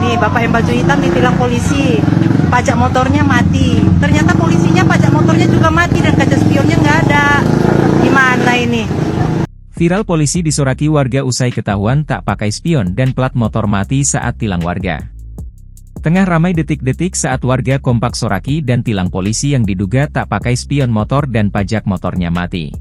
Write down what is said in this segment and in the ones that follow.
Nih, bapak yang baju hitam ditilang polisi. Pajak motornya mati. Ternyata polisinya pajak motornya juga mati dan kaca spionnya nggak ada. Gimana ini? Viral polisi disoraki warga usai ketahuan tak pakai spion dan plat motor mati saat tilang warga. Tengah ramai detik-detik saat warga kompak soraki dan tilang polisi yang diduga tak pakai spion motor dan pajak motornya mati.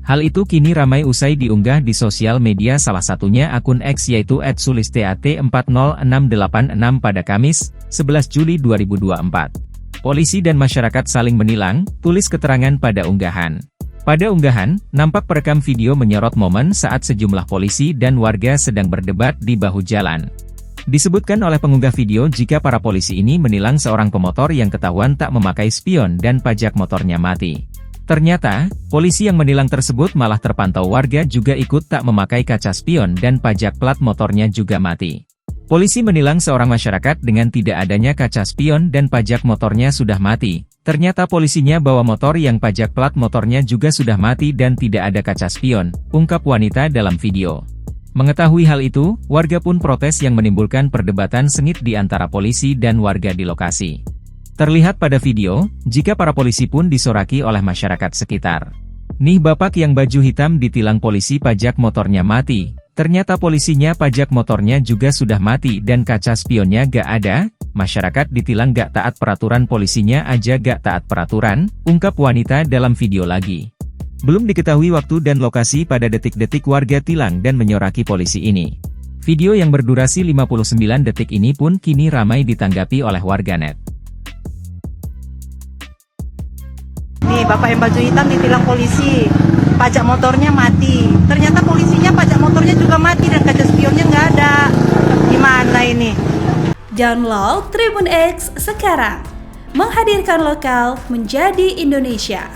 Hal itu kini ramai usai diunggah di sosial media, salah satunya akun X yaitu @sulisteat40686 pada Kamis, 11 Juli 2024. Polisi dan masyarakat saling menilang, tulis keterangan pada unggahan. Pada unggahan, nampak perekam video menyorot momen saat sejumlah polisi dan warga sedang berdebat di bahu jalan. Disebutkan oleh pengunggah video jika para polisi ini menilang seorang pemotor yang ketahuan tak memakai spion dan pajak motornya mati. Ternyata, polisi yang menilang tersebut malah terpantau warga juga ikut tak memakai kaca spion dan pajak plat motornya juga mati. Polisi menilang seorang masyarakat dengan tidak adanya kaca spion dan pajak motornya sudah mati. Ternyata polisinya bawa motor yang pajak plat motornya juga sudah mati dan tidak ada kaca spion, ungkap wanita dalam video. Mengetahui hal itu, warga pun protes yang menimbulkan perdebatan sengit di antara polisi dan warga di lokasi. Terlihat pada video, jika para polisi pun disoraki oleh masyarakat sekitar. Nih bapak yang baju hitam ditilang polisi pajak motornya mati. Ternyata polisinya pajak motornya juga sudah mati dan kaca spionnya gak ada. Masyarakat ditilang gak taat peraturan, polisinya aja gak taat peraturan, ungkap wanita dalam video lagi. Belum diketahui waktu dan lokasi pada detik-detik warga tilang dan menyoraki polisi ini. Video yang berdurasi 59 detik ini pun kini ramai ditanggapi oleh warganet. Nih, bapak yang baju hitam ditilang polisi. Pajak motornya mati. Ternyata polisinya pajak motornya juga mati dan kaca spionnya nggak ada. Gimana ini? Download Tribun X sekarang. Menghadirkan lokal menjadi Indonesia.